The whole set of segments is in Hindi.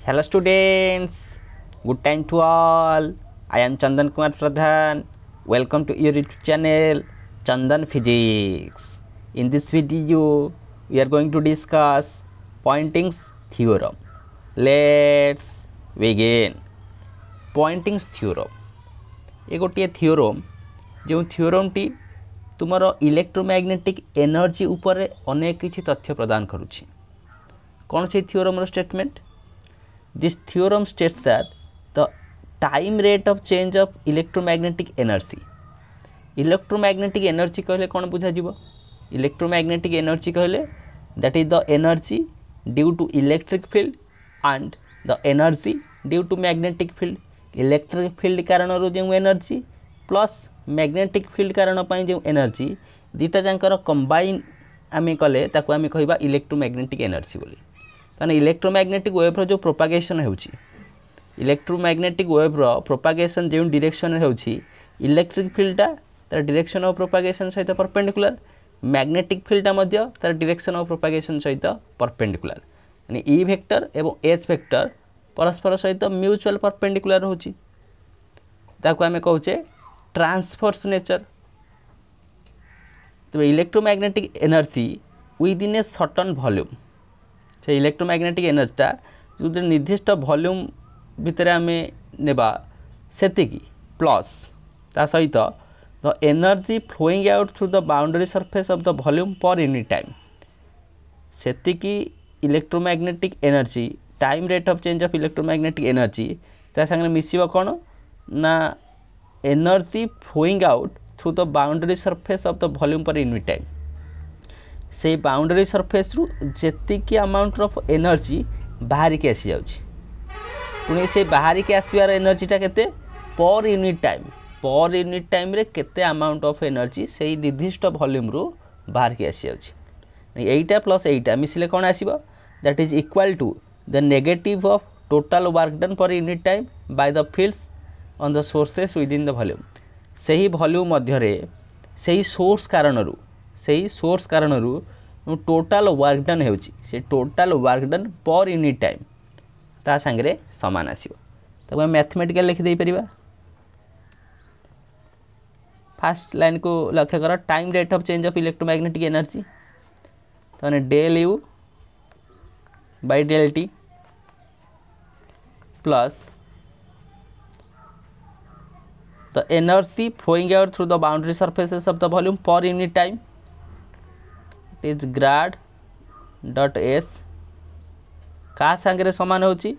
Hello students, good time to all. I am Chandan Kumar Pradhan. Welcome to your YouTube channel Chandan Physics. In this video, we are going to discuss Poynting's theorem. Let's begin. Poynting's theorem. ये गोटे theorem जो theorem टी तुमरो इलेक्ट्रोमैग्नेटिक एनर्जी उपर अनेक किछि तथ्य प्रदान करुछि। कौन से theorem रो statement? This theorem states that the time rate of change of electromagnetic energy. Electromagnetic energy कहले कौन बुझा जीवो? Electromagnetic energy कहले that is the energy due to electric field and the energy due to magnetic field. Electric field कारण रो जो energy plus magnetic field कारण पाई जो energy दीटा जानकर कंबाइन आमे कले ताको आमे कहबा इलेक्ट्रोमैग्नेटिक एनर्जी बोली। ताने इलेक्ट्रोमैग्नेटिक वेव रो जो प्रोपागेशन होउची, इलेक्ट्रोमैग्नेटिक वेव रो प्रोपागेशन जो डायरेक्शन होउची, इलेक्ट्रिक फील्ड तार डायरेक्शन ऑफ प्रोपागेशन सहित परपेंडिकुलर, मैग्नेटिक फील्ड मध्य तार डायरेक्शन ऑफ प्रोपागेशन सहित परपेंडिकुलर। यानी ई वेक्टर एवं एच वेक्टर परस्पर सहित म्यूचुअल परपेंडिकुलर होउची, ताको आमे कहउचे ट्रांसवर्स नेचर। तो electromagnetic energy with in a certain volume, से इलेक्ट्रोमैग्नेटिक एनर्जीटा जो निर्दिष्ट वॉल्यूम भितर आम नेबा सेतिकी प्लस ता सहित the energy flowing out through the boundary surface of the volume per unit time, सेतिकी electromagnetic energy time rate of change of electromagnetic energy ता संगे मिसिबो कोन ना energy flowing out through the boundary surface of the volume per unit time. से बाउंड्री सरफेस रु जेतिकी अमाउंट ऑफ एनर्जी बाहर के आसी जाउची, पुणी से बाहर के आसीबार एनर्जीटा केते पर यूनिट टाइम रे केते अमाउंट ऑफ एनर्जी से निर्दिष्ट वॉल्यूम रु बाहर के आसी जाउची। एटा प्लस एटा मिसले कोन आसीबो, that is equal to the negative of total work done per unit time by the fields on the sources within the volume. सही वॉल्यूम मध्य रे सही सोर्स कारणरू टोटाल वर्क डन होउची, से total work done per unit time ता संगे समान आसीबो। तब हम मैथमेटिकल लिखि दे परिबा। फर्स्ट लाइन को लक्ष्य कर, time rate of change of electromagnetic energy तो del u by del T plus the energy flowing out through the boundary surfaces of the volume per unit time, it is grad dot s का संगे समान होची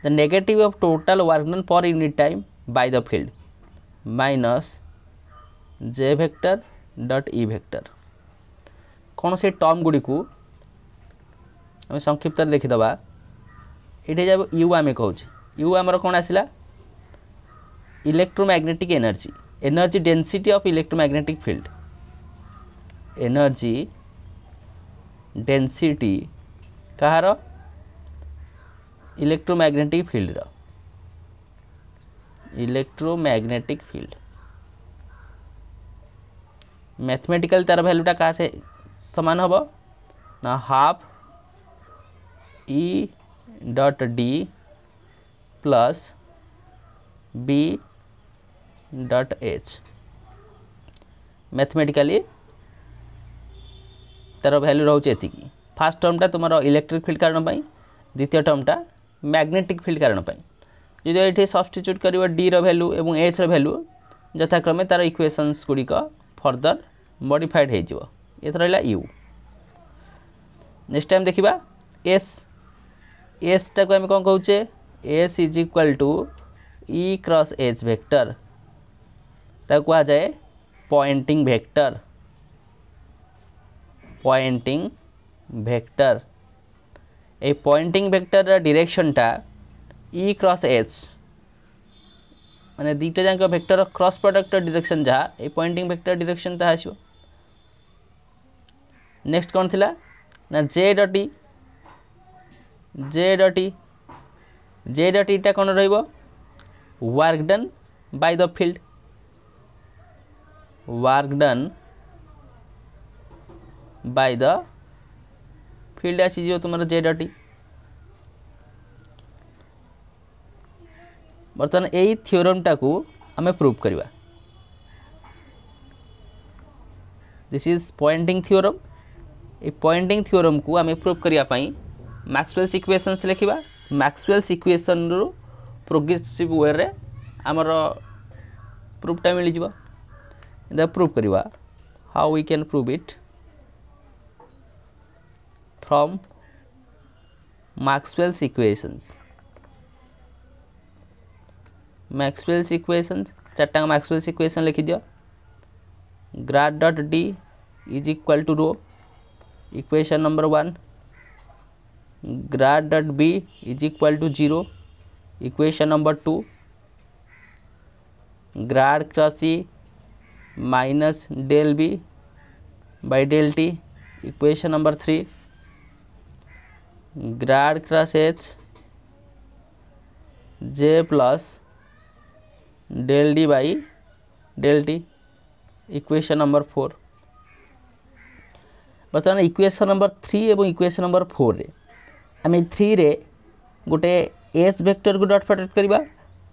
the negative of total work done per unit time by the field minus j vector dot e vector। कौन से टर्म गुडी को हम संक्षिप्त देखि दबा। एठे जब u आमे कहउची, u हमर कोन आसिला electromagnetic energy density of electromagnetic field, energy density कहार इलेक्ट्रोमैग्नेटिक फील्ड मैथमेटिकल तार वैल्यूटा कहा से समान हम ना half E dot D plus B dot H. Mathematically तार वैल्यू रोचे एतिकी। फास्ट टर्मटा तुम इलेक्ट्रिक फील्ड कारण पाई, द्वितीय टर्मटा मैग्नेटिक फील्ड कारण पाई। जो ये सब्स्टिट्यूट कर डी रो वैल्यू एवं एच रो वैल्यू यथाक्रमे तार इक्वेशंस गुड़िक फर्दर मॉडिफाइड हो जिवो। ये रहा यू। नेक्स्ट टाइम देखिबा एस टाको हम कौन कहूचे, S is equal to E cross H vector ताको आ जाए पॉइंटिंग वेक्टर। ए पॉइंटिंग वेक्टर डायरेक्शनटा ई क्रॉस एच माने दीटा जांक वेक्टर क्रॉस प्रोडक्ट डायरेक्शन जहाँ ए पॉइंटिंग वेक्टर डायरेक्शन ता आसीबो। नेक्स्ट कौन थिला ना जे डॉट ईटा कौन रहिबो, work done by the field, work done by the field आसी जो तुम जे डॉट ई। बर्तमान यही थ्योरम टाकू आमे प्रूव करवा। This is Poynting theorem. ये पॉइंटिंग थ्योरम को आमे प्रूव करया पई मैक्सवेल्स इक्वेशंस लिखिबा। मैक्सवेल्स इक्वेशन रो प्रोग्रेसिव वे रे हमर प्रूफटा मिल जिवो। द प्रूव करवा। How we can prove it from Maxwell's equations. Maxwell's equations चारटा मैक्सवेल्स इक्वेशन लिखि दियो। Grad dot D is equal to rho equation number 1। Grad dot B is equal to 0 equation number 2। Grad cross E minus del B by del T equation number 3। Grad cross H J plus del D by del T equation number 4। बर्तमान इक्वेशन नंबर 3 और इक्वेशन नंबर 4 रे आम 3 रे गोटे H vector co dot product करवा,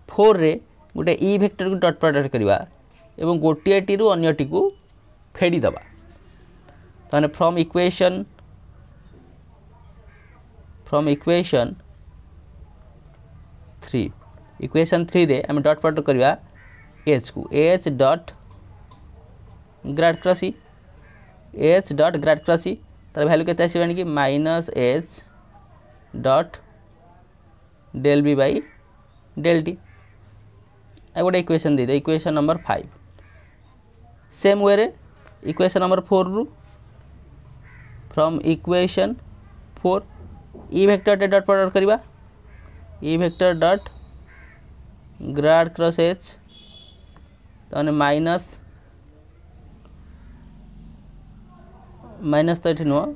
4 रे गोटे E vector co dot product करवा एवं गोटे टी रु अन्य टी को फेडी दबा। ताने फ्रॉम इक्वेशन 3 इक्वेशन 3 रे आम डॉट प्रोडक्ट करवा एच को H dot grad cross E H dot grad cross E तार वैल्यू केते आसीबानी कि minus H dot del B by del T. आ गोटे इक्वेशन दे दे इक्वेशन नंबर 5। सेम वे रे इक्वेशन नंबर 4 रु from equation 4 E vector dot product करवा E vector dot grad cross H ताने माइनस तो ये नुह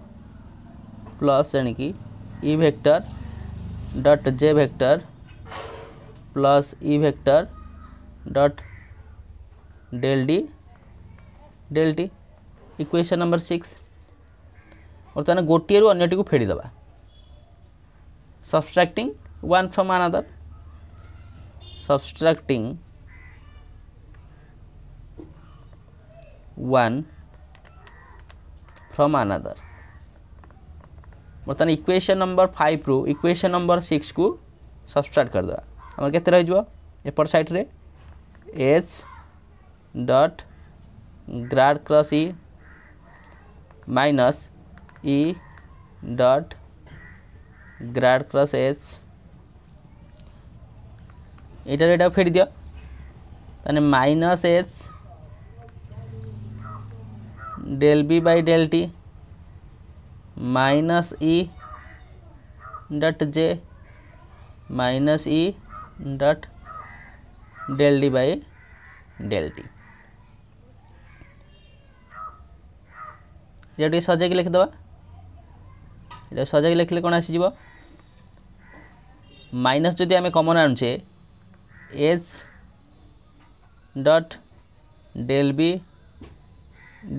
प्लस यानी E vector dot J vector plus E vector dot del T equation number 6। बर्तमान गोटे रु अन्य को फेडी दबा subtracting one from another. Subtracting one from another. बर्तमान इक्वेशन नंबर 5 रु इक्वेशन नंबर 6 को सबट्रैक्ट कर दवा। हमर केते रह जवा एपर साइड रे H dot grad cross E minus E dot grad cross H एटा फेड दियो ताने minus H del B by del T minus E dot J minus E dot del D by del T. ये सजाई लिखिदे ये सजाई लिखले कौन आसीज माइनस जदि आम कमन आनुचे H dot del B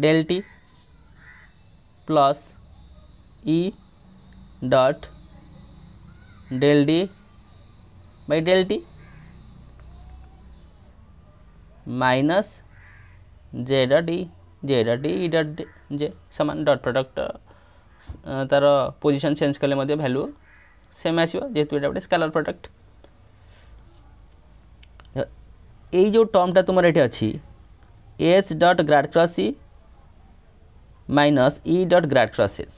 del T plus E dot del D by del T minus J dot E dot J समान डॉट प्रोडक्ट तार पोजीशन चेंज कले वैल्यू सेम आसो जेहेतु ये गोटे स्केलर प्रोडक्ट। ये जो टर्मटा तुम ये अच्छी H dot grad cross E minus E dot grad cross H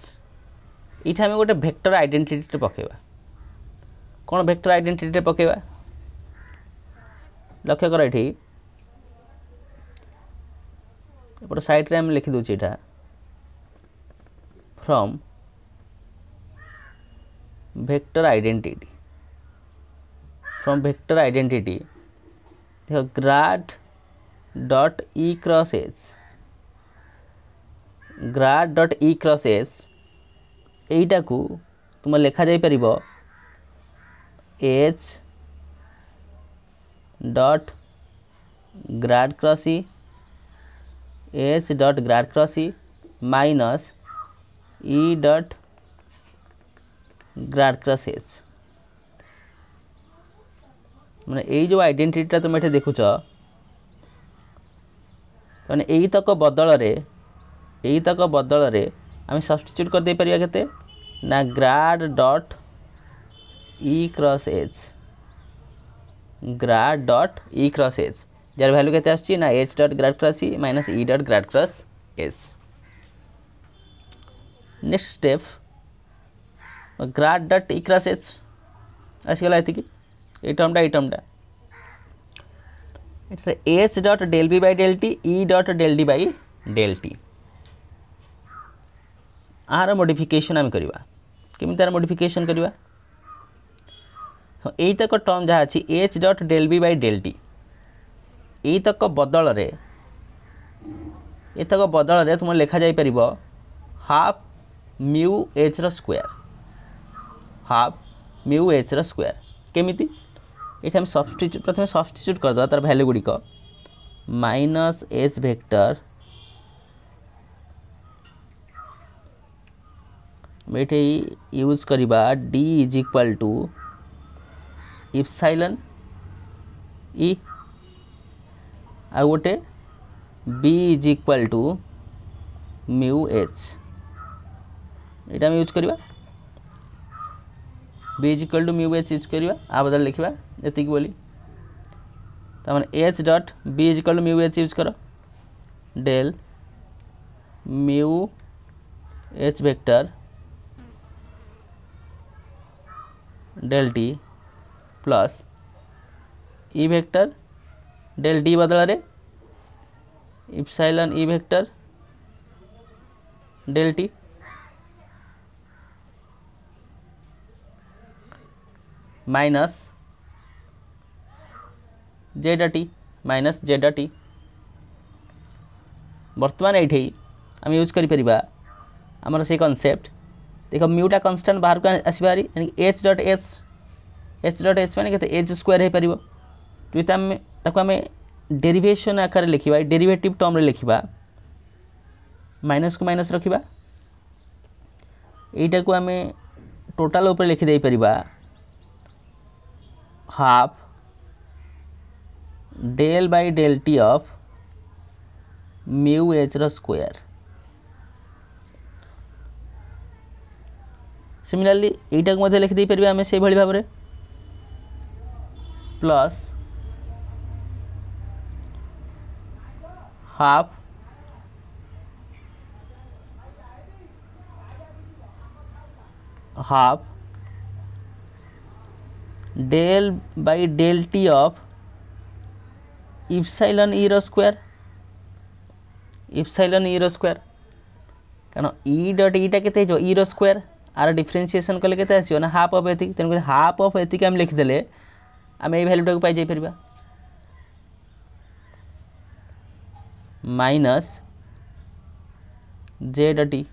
ये आम गोटे वेक्टर आइडेंटिटी पकेबा। कौन वेक्टर आइडेंटिटी पकेबा लक्ष्य कर ये एपट साइड रे हम लिखि दूची एटा फ्रॉम वेक्टर आइडेंटिटी देखो grad dot E cross H एटा को तुम लिखा जाई परिबो H dot grad cross E H dot grad cross E minus E dot grad cross H माने यही जो आइडेंटिटीटा तुम ये देखुच मैंने यही तक बदल रे आम सब्स्टिट्यूट कर दे परिया केते ना grad dot E cross H जार वैल्यू केते आछी ना H dot grad cross E minus E dot grad cross H. Next step grad dot E cross H आसीगला एतिकी ए टर्मटा H dot del B by del T E dot del D by del T आर मॉडिफिकेशन आम करवा केमी तार मॉडिफिकेशन करवा यही तक टर्म जहाँ अच्छी H dot del B by del T यही तक बदल रे तुम लिखा जाई परिबो हाफ म्यू एच रो स्क्वायर केमिति ये हम सब्स्टिट्यूट प्रथम सब्स्टिट्यूट करदे तार वैल्यू गुड़िक माइनस एच वेक्टर ये यूज करवा D is equal to epsilon E आ गोटे B is equal to mu H ये यूज करवा B is equal to mu H use करवा आ बदल लिखा ये बोली तमाने H dot B is equal to mu H use कर del mu H vector del T plus E vector del D बदल रे epsilon E vector del T minus Z T बर्तमान ये आम यूज करिपरिबा आमर से कॉन्सेप्ट देख म्यूटा कन्स्टांट बाहर को आसबारी यानी एच डॉट एच माने केते एच स्क्वायर हो पारिबो तो आम डेरिवेशन आकार लिखा डेरिवेटिव टर्म रे लिखा माइनस को माइनस रखा यहीटा को आम टोटाल ऊपर लिखिदे परिबा half del by del T of mu H रो स्क्वायर सिमिलरली यहीटा को लिखिदे परिबा आम से भली भाव plus half del by del T of epsilon E रो स्क्वायर कारण ई डॉट ईटा केते जो ई रो स्क्वायर आर डिफरेंशिएशन कले केते आसीयो ना हाफ ऑफ एथिक तेन हाफ ऑफ एथिक हम लिखि देले आम ये वैल्यूटा को पाई जाई परिबा माइनस जेड टी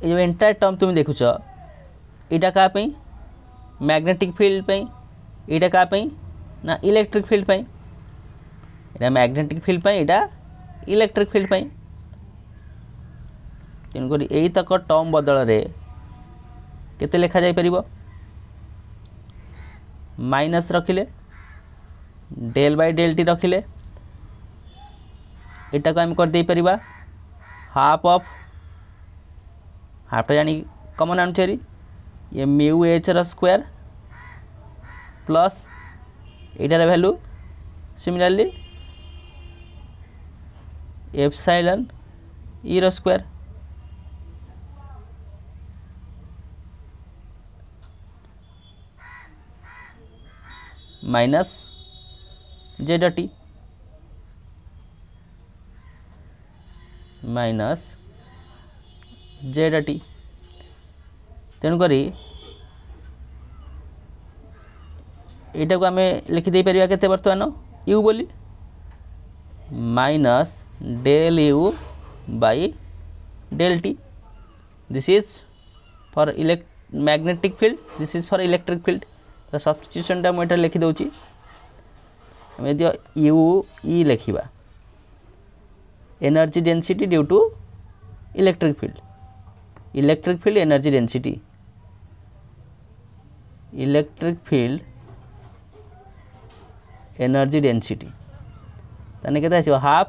ये जो एंटायर टर्म तुम देखुच यहाँ क्या मैग्नेटिक फील्ड यहाँ क्या ना इलेक्ट्रिक फील्ड यहाँ मैग्नेटिक फील्ड यहाँ इलेक्ट्रिक फील्ड तेणुक यही तक टर्म बदल रे केते लिखा जाई परिबो माइनस रखिले डेल बाई डेल टी रखिले एटा को हम कर दे परिबा हाफ जानी कमन आनुचेरी ये म्यू एच रो स्क्वायर प्लस एटार वैल्यू सिमिलरली एप्सिलॉन ई रो स्क्वायर माइनस जेड टी तेणुक यहाँ को आम लिखिदे पारिबा केते बर्तमान यू बोली minus del u by del T this is for magnetic field this is for electric field तो सब्स्टिट्यूशनटा मुझे लिखिदे यू ई लिखा energy density due to electric field, electric field energy density, electric field energy density ताने केते आछो हाफ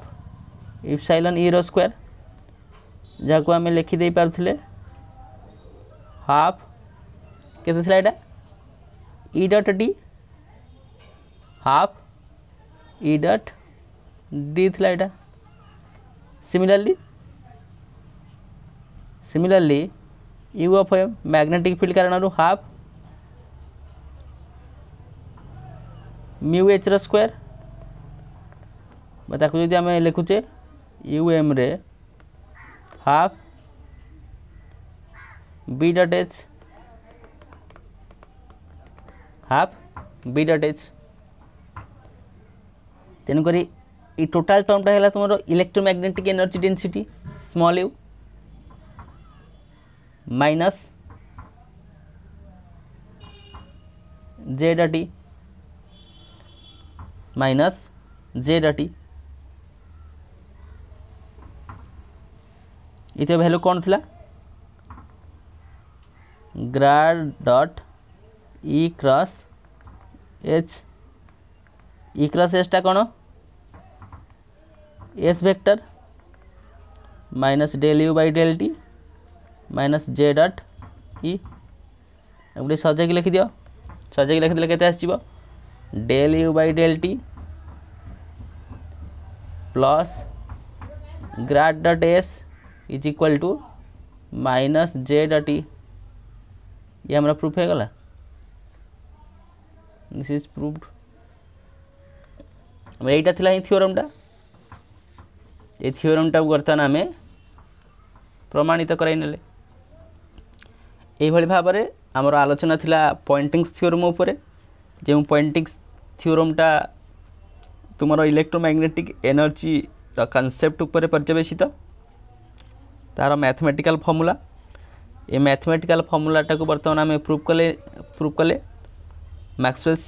इप्सिलॉन ई रो स्क्वायर जाको आमे लिखि दे पारथिले हाफ केते थिला एटा E dot D, half E dot D थिला एटा। Similarly u of a magnetic field कारण हाफ म्यू एच रो स्क्वायर ताको जदि आम लिखुचे यू एम रे half B dot H, half B dot H. तेणुक ये टोटाल टर्मटा है तुम electromagnetic energy density small u minus J dot E minus J dot E. इथे वैल्यू कौन थिला grad dot E cross H, E cross H टा कौन S vector minus del u by del T minus J dot E. गोटे सजाई लिखि दियो, सजाई लिखिदेले केते आसीबो del u by del T plus grad dot S is equal to minus J dot E. ये हमारा प्रूफ है गला, दिस इज प्रूव्ड। एटा थिला ही थ्योरम टा, ये थ्योरम टा बर्तमान आम प्रमाणित कराई नेले। एही भली भाबरे हमर आलोचना थिला पॉइंटिंग्स थ्योरम उपरे, जे पॉइंटिंग्स थ्योरम टा तुमरो इलेक्ट्रोमैग्नेटिक एनर्जी रा कांसेप्ट उपरे पर्यवेसित, तार मैथमेटिकल फॉर्मूला, ये मैथमेटिकल फॉर्मूलाटा को बर्तमान आम प्रूव कले मैक्सवेल्स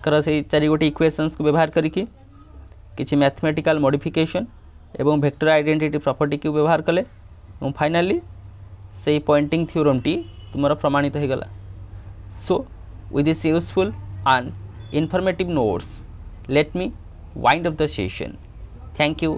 कर से 4 गोटी इक्वेशंस को व्यवहार करिकी किछि मैथमेटिकल मॉडिफिकेशन एवं वेक्टर आइडेंटिटी प्रॉपर्टी को व्यवहार कले और फाइनली से पॉइंटिंग थ्योरम टी तुमर प्रमाणित हो गला। So with this useful and informative notes, let me wind up the session. Thank you.